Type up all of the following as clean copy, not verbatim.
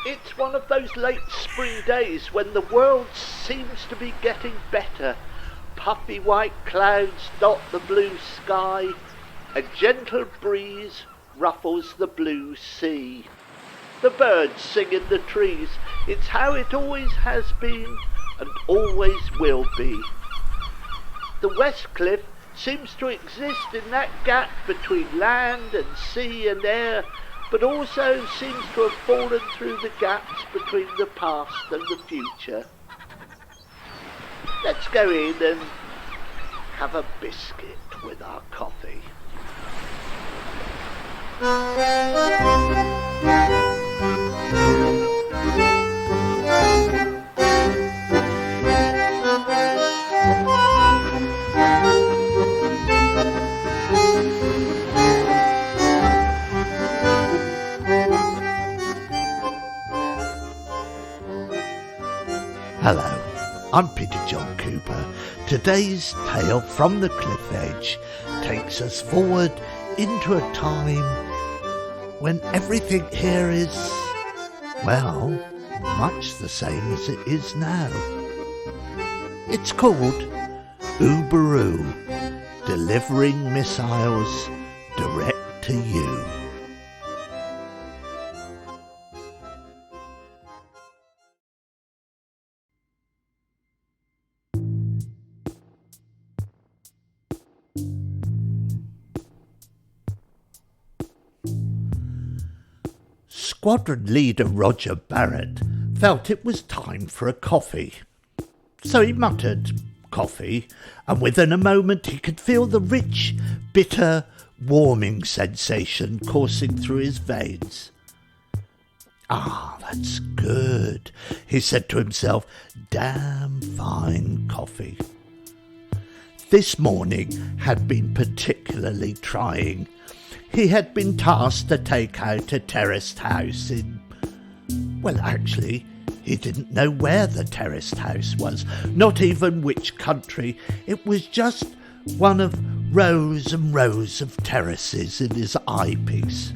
It's one of those late spring days when the world seems to be getting better. Puffy white clouds dot the blue sky. A gentle breeze ruffles the blue sea. The birds sing in the trees. It's how it always has been and always will be. The West Cliff seems to exist in that gap between land and sea and air, but also seems to have fallen through the gaps between the past and the future. Let's go in and have a biscuit with our coffee. Hello, I'm Peter John Cooper. Today's tale from the cliff edge takes us forward into a time when everything here is, well, much the same as it is now. It's called Ooberoo, delivering missiles direct to you. Squadron leader Roger Barrett felt it was time for a coffee. So he muttered, "Coffee," and within a moment he could feel the rich, bitter, warming sensation coursing through his veins. "Ah, that's good," he said to himself. "Damn fine coffee." This morning had been particularly trying. He had been tasked to take out a terraced house in... Well, actually, he didn't know where the terraced house was, not even which country. It was just one of rows and rows of terraces in his eyepiece.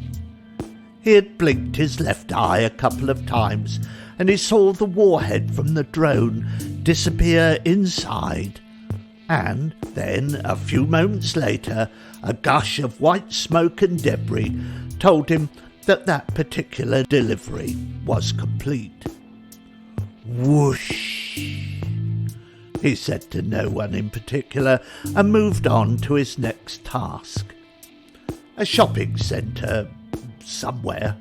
He had blinked his left eye a couple of times, and he saw the warhead from the drone disappear inside. And then, a few moments later, a gush of white smoke and debris told him that that particular delivery was complete. "Whoosh," he said to no one in particular, and moved on to his next task. A shopping centre somewhere.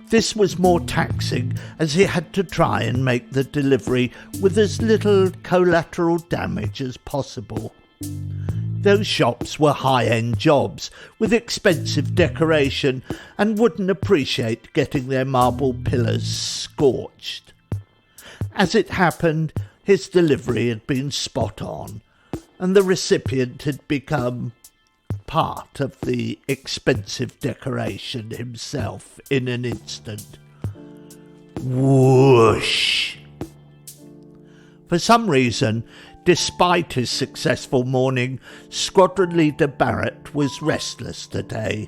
This was more taxing, as he had to try and make the delivery with as little collateral damage as possible. Those shops were high-end jobs, with expensive decoration, and wouldn't appreciate getting their marble pillars scorched. As it happened, his delivery had been spot on, and the recipient had become part of the expensive decoration himself in an instant. Whoosh! For some reason, despite his successful morning, Squadron Leader Barrett was restless today.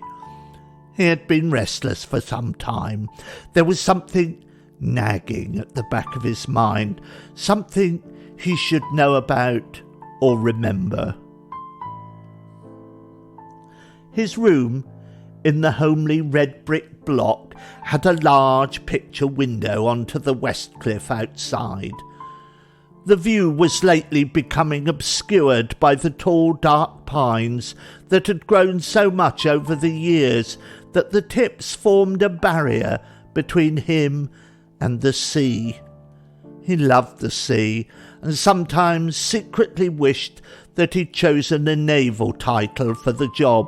He had been restless for some time. There was something nagging at the back of his mind, something he should know about or remember. His room, in the homely red brick block, had a large picture window onto the West Cliff outside. The view was lately becoming obscured by the tall dark pines that had grown so much over the years that the tips formed a barrier between him and the sea. He loved the sea, and sometimes secretly wished that he'd chosen a naval title for the job.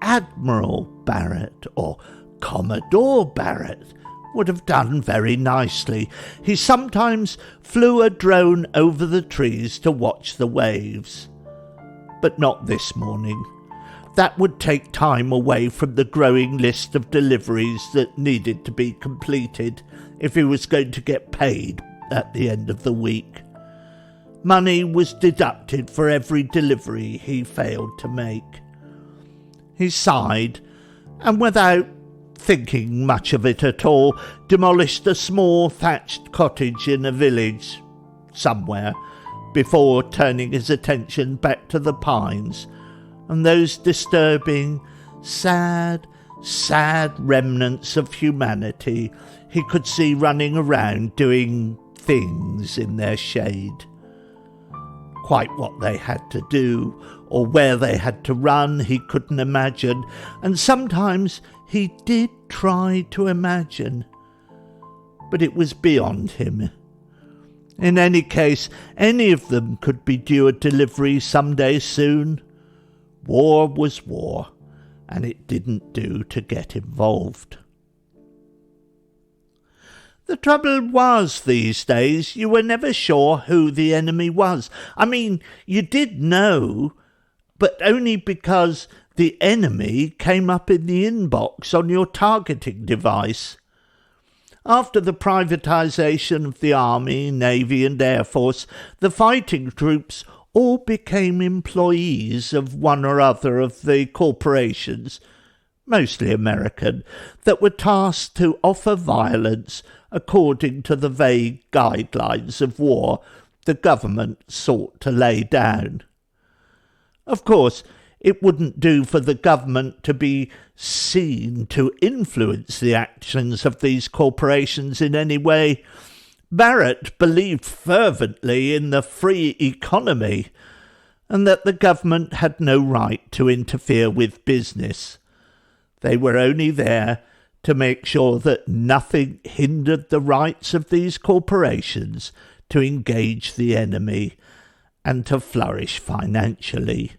Admiral Barrett or Commodore Barrett would have done very nicely. He sometimes flew a drone over the trees to watch the waves. But not this morning. That would take time away from the growing list of deliveries that needed to be completed if he was going to get paid at the end of the week. Money was deducted for every delivery he failed to make. He sighed, and without thinking much of it at all, demolished a small thatched cottage in a village somewhere before turning his attention back to the pines and those disturbing, sad remnants of humanity he could see running around doing things in their shade. Quite what they had to do or where they had to run he couldn't imagine, and sometimes he did try to imagine, but it was beyond him. In any case, any of them could be due a delivery some day soon. War was war, and it didn't do to get involved. The trouble was, these days, you were never sure who the enemy was. I mean, you did know, but only because the enemy came up in the inbox on your targeting device. After the privatisation of the Army, Navy and Air Force, the fighting troops all became employees of one or other of the corporations, mostly American, that were tasked to offer violence according to the vague guidelines of war the government sought to lay down. Of course, it wouldn't do for the government to be seen to influence the actions of these corporations in any way. Barrett believed fervently in the free economy and that the government had no right to interfere with business. They were only there to make sure that nothing hindered the rights of these corporations to engage the enemy and to flourish financially.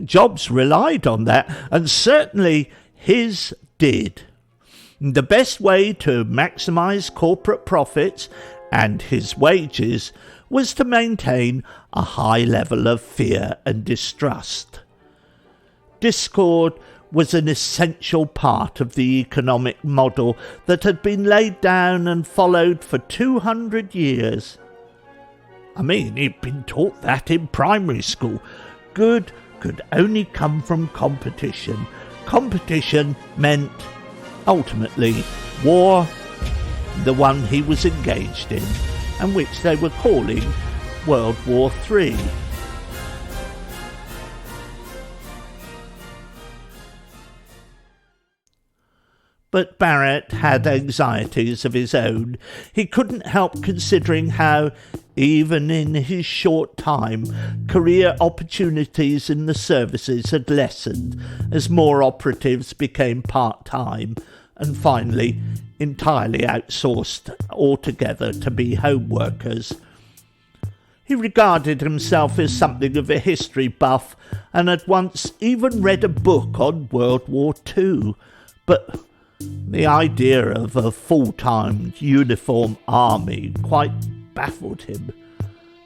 Jobs relied on that, and certainly his did. The best way to maximise corporate profits and his wages was to maintain a high level of fear and distrust. Discord was an essential part of the economic model that had been laid down and followed for 200 years. I mean, he'd been taught that in primary school. Good could only come from competition. Competition meant, ultimately, war, the one he was engaged in, and which they were calling World War III. But Barrett had anxieties of his own. He couldn't help considering how, even in his short time, career opportunities in the services had lessened as more operatives became part-time and finally entirely outsourced altogether to be home workers. He regarded himself as something of a history buff and had once even read a book on World War II, but the idea of a full-time uniform army quite baffled him,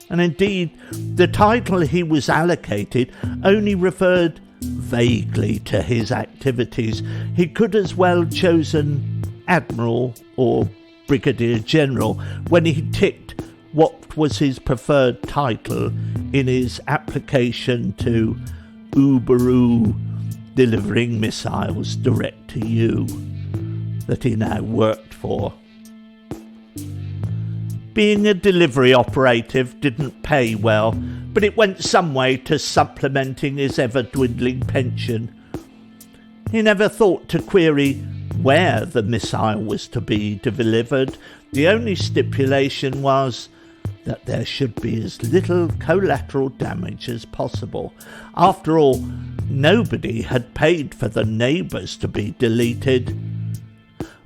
and indeed the title he was allocated only referred vaguely to his activities. He could as well have chosen Admiral or Brigadier General when he ticked what was his preferred title in his application to Ooberoo, delivering missiles direct to you, that he now worked for. Being a delivery operative didn't pay well, but it went some way to supplementing his ever-dwindling pension. He never thought to query where the missile was to be delivered. The only stipulation was that there should be as little collateral damage as possible. After all, nobody had paid for the neighbours to be deleted.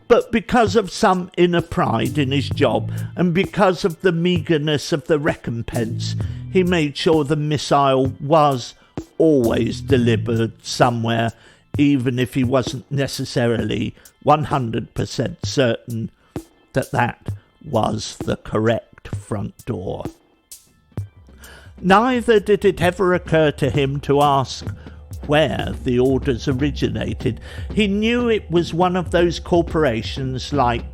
But because of some inner pride in his job, and because of the meagreness of the recompense, he made sure the missile was always delivered somewhere, even if he wasn't necessarily 100% certain that that was the correct front door. Neither did it ever occur to him to ask where the orders originated. He knew it was one of those corporations like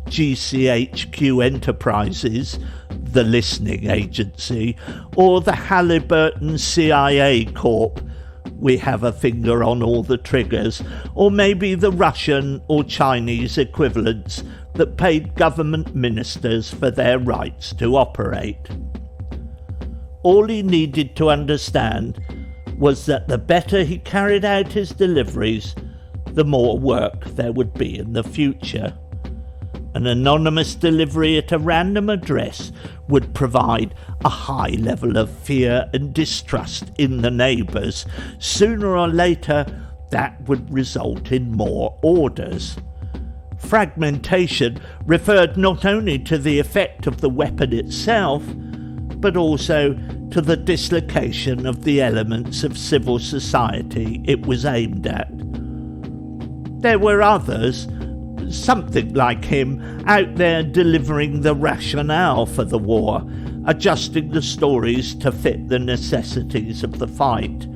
GCHQ Enterprises, the listening agency, or the Halliburton CIA Corp, we have a finger on all the triggers, or maybe the Russian or Chinese equivalents that paid government ministers for their rights to operate. All he needed to understand was that the better he carried out his deliveries, the more work there would be in the future. An anonymous delivery at a random address would provide a high level of fear and distrust in the neighbours. Sooner or later, that would result in more orders. Fragmentation referred not only to the effect of the weapon itself, but also to the dislocation of the elements of civil society it was aimed at. There were others, something like him, out there delivering the rationale for the war, adjusting the stories to fit the necessities of the fight.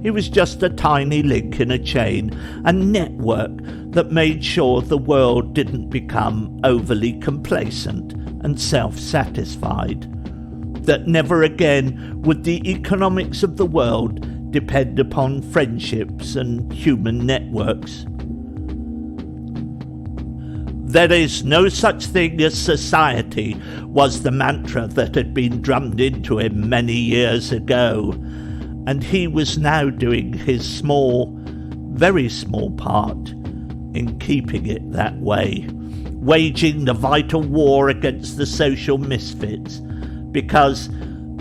He was just a tiny link in a chain, a network that made sure the world didn't become overly complacent and self-satisfied. That never again would the economics of the world depend upon friendships and human networks. There is no such thing as society was the mantra that had been drummed into him many years ago, and he was now doing his small, very small part in keeping it that way, waging the vital war against the social misfits, because,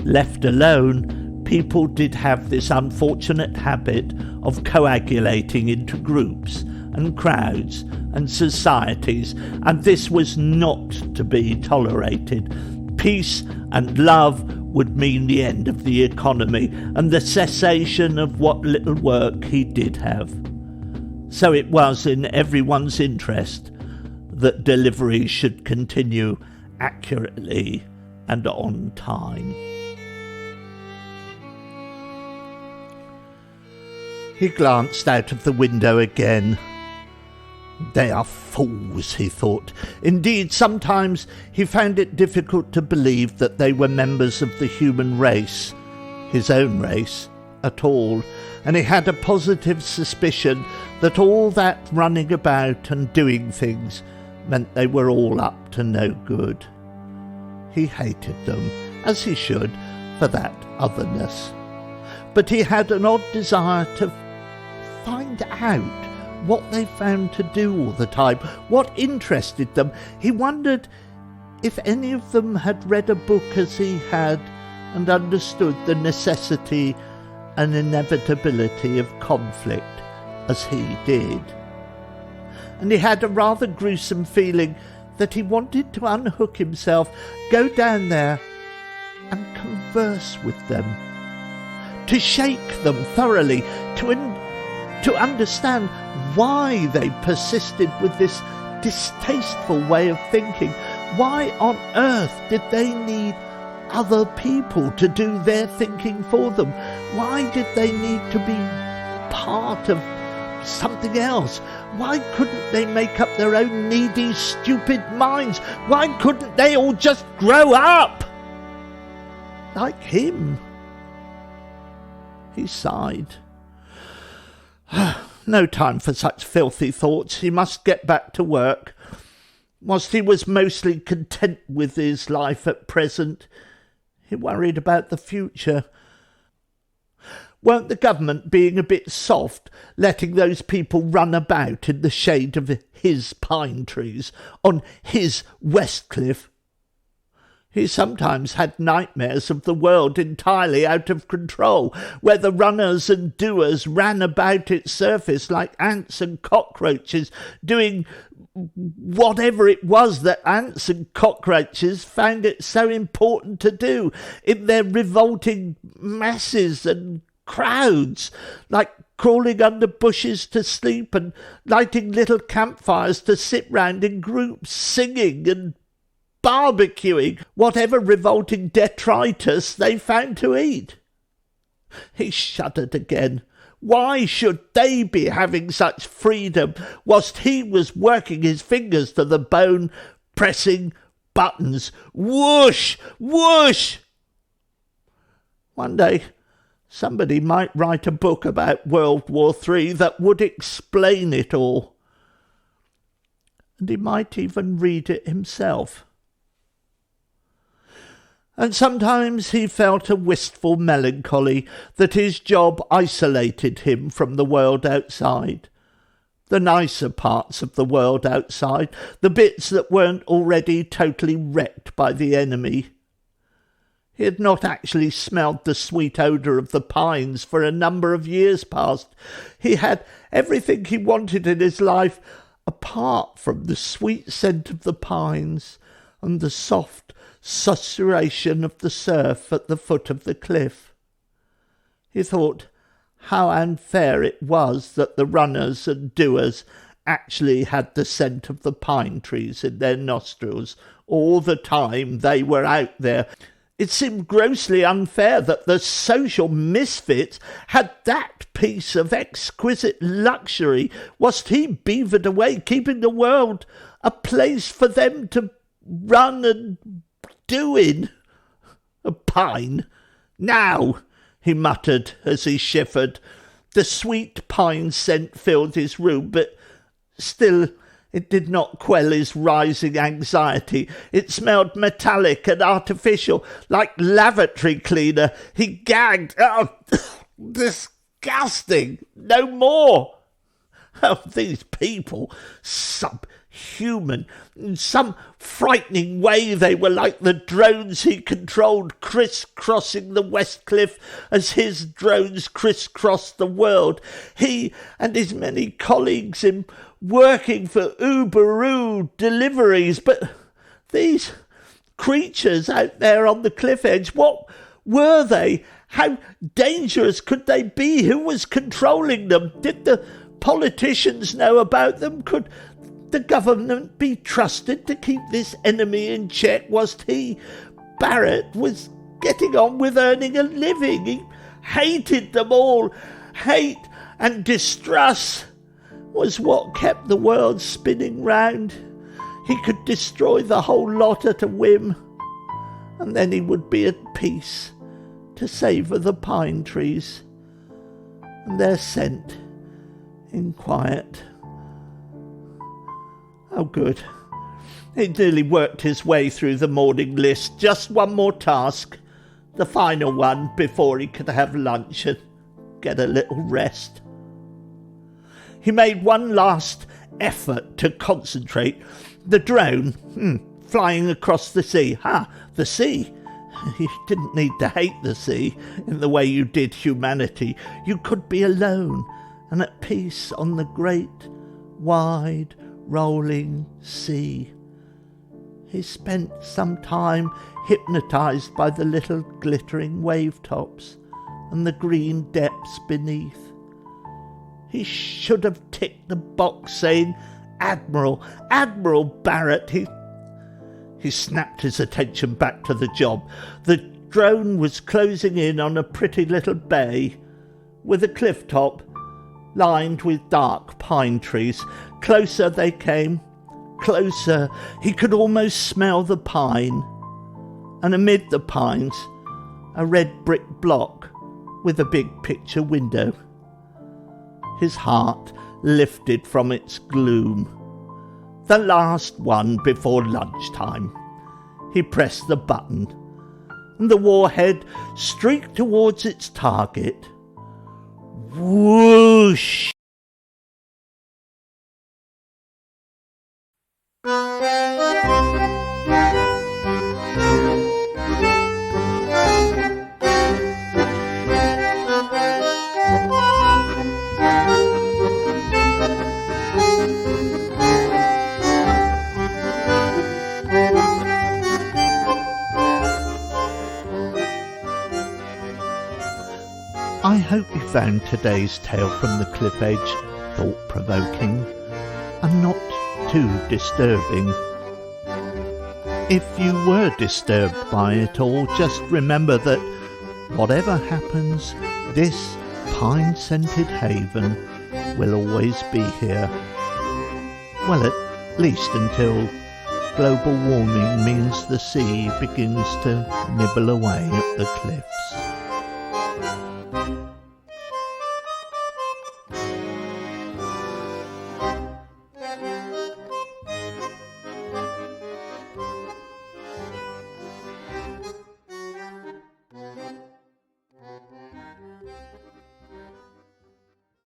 left alone, people did have this unfortunate habit of coagulating into groups and crowds and societies, and this was not to be tolerated. Peace and love would mean the end of the economy and the cessation of what little work he did have. So it was in everyone's interest that deliveries should continue accurately and on time. He glanced out of the window again. They are fools, he thought. Indeed, sometimes he found it difficult to believe that they were members of the human race, his own race, at all, and he had a positive suspicion that all that running about and doing things meant they were all up to no good. He hated them, as he should, for that otherness. But he had an odd desire to find out what they found to do all the time, what interested them. He wondered if any of them had read a book as he had and understood the necessity and inevitability of conflict as he did. And he had a rather gruesome feeling that he wanted to unhook himself, go down there and converse with them, to shake them thoroughly, to understand why they persisted with this distasteful way of thinking. Why on earth did they need other people to do their thinking for them? Why did they need to be part of something else? Why couldn't they make up their own needy, stupid minds? Why couldn't they all just grow up? Like him. He sighed. No time for such filthy thoughts. He must get back to work. Whilst he was mostly content with his life at present, he worried about the future. Weren't the government being a bit soft, letting those people run about in the shade of his pine trees, on his Westcliff? He sometimes had nightmares of the world entirely out of control, where the runners and doers ran about its surface like ants and cockroaches, doing whatever it was that ants and cockroaches found it so important to do in their revolting masses and crowds, like crawling under bushes to sleep and lighting little campfires to sit round in groups, singing and barbecuing whatever revolting detritus they found to eat. He shuddered again. Why should they be having such freedom whilst he was working his fingers to the bone, pressing buttons? Whoosh! Whoosh! One day, Somebody might write a book about World War III that would explain it all. And he might even read it himself. And sometimes he felt a wistful melancholy that his job isolated him from the world outside. The nicer parts of the world outside, the bits that weren't already totally wrecked by the enemy. He had not actually smelled the sweet odour of the pines for a number of years past. He had everything he wanted in his life apart from the sweet scent of the pines and the soft susurration of the surf at the foot of the cliff. He thought how unfair it was that the runners and doers actually had the scent of the pine trees in their nostrils all the time they were out there. It seemed grossly unfair that the social misfits had that piece of exquisite luxury, whilst he beavered away, keeping the world a place for them to run and do in. A pine. Now, he muttered as he shivered. The sweet pine scent filled his room, but still it did not quell his rising anxiety. It smelled metallic and artificial, like lavatory cleaner. He gagged. Oh, disgusting! No more! Oh, these people, subhuman. In some frightening way they were like the drones he controlled, criss-crossing the West Cliff as his drones criss-crossed the world. He and his many colleagues in working for Ooberoo deliveries. But these creatures out there on the cliff edge, what were they? How dangerous could they be? Who was controlling them? Did the politicians know about them? Could the government be trusted to keep this enemy in check whilst he, Barrett, was getting on with earning a living? He hated them all. Hate and distrust was what kept the world spinning round. He could destroy the whole lot at a whim, and then he would be at peace to savour the pine trees and their scent in quiet. Oh, good. He nearly worked his way through the morning list. Just one more task, the final one, before he could have lunch and get a little rest. He made one last effort to concentrate. The drone, flying across the sea. The sea. You didn't need to hate the sea in the way you did humanity. You could be alone and at peace on the great, wide, rolling sea. He spent some time hypnotised by the little glittering wave tops and the green depths beneath. He should have ticked the box saying, Admiral Barrett. He snapped his attention back to the job. The drone was closing in on a pretty little bay with a cliff top lined with dark pine trees. Closer they came, closer. He could almost smell the pine. And amid the pines, a red brick block with a big picture window. His heart lifted from its gloom. The last one before lunchtime. He pressed the button, and the warhead streaked towards its target. Whoosh! I hope you found today's tale from the cliff edge thought-provoking and not too disturbing. If you were disturbed by it all, just remember that whatever happens, this pine-scented haven will always be here. Well, at least until global warming means the sea begins to nibble away at the cliffs.